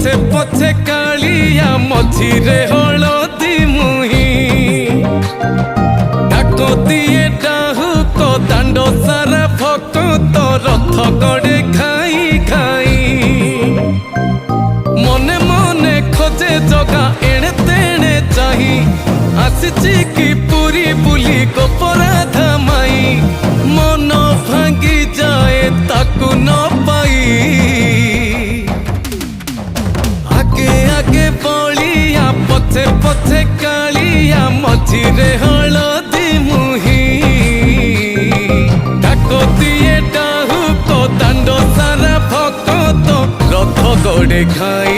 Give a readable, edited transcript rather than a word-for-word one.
पछे पछे कालिया मझिरे हलदी मुही डाक दिए डाहुक दांड सारा भक्त रथ गड़े खाई खाई मने मने खोजे जगा एणे तेणे चाही आसिची कि पूरी बुली गोपराधा माई मन भांगी जाए ताकू न पाई आगे आगे बलिया पछे पछे कालिया मझिरे हलदी मुही डाक दिए डाहुक दांड सारा भक्त रथ गड़े खाई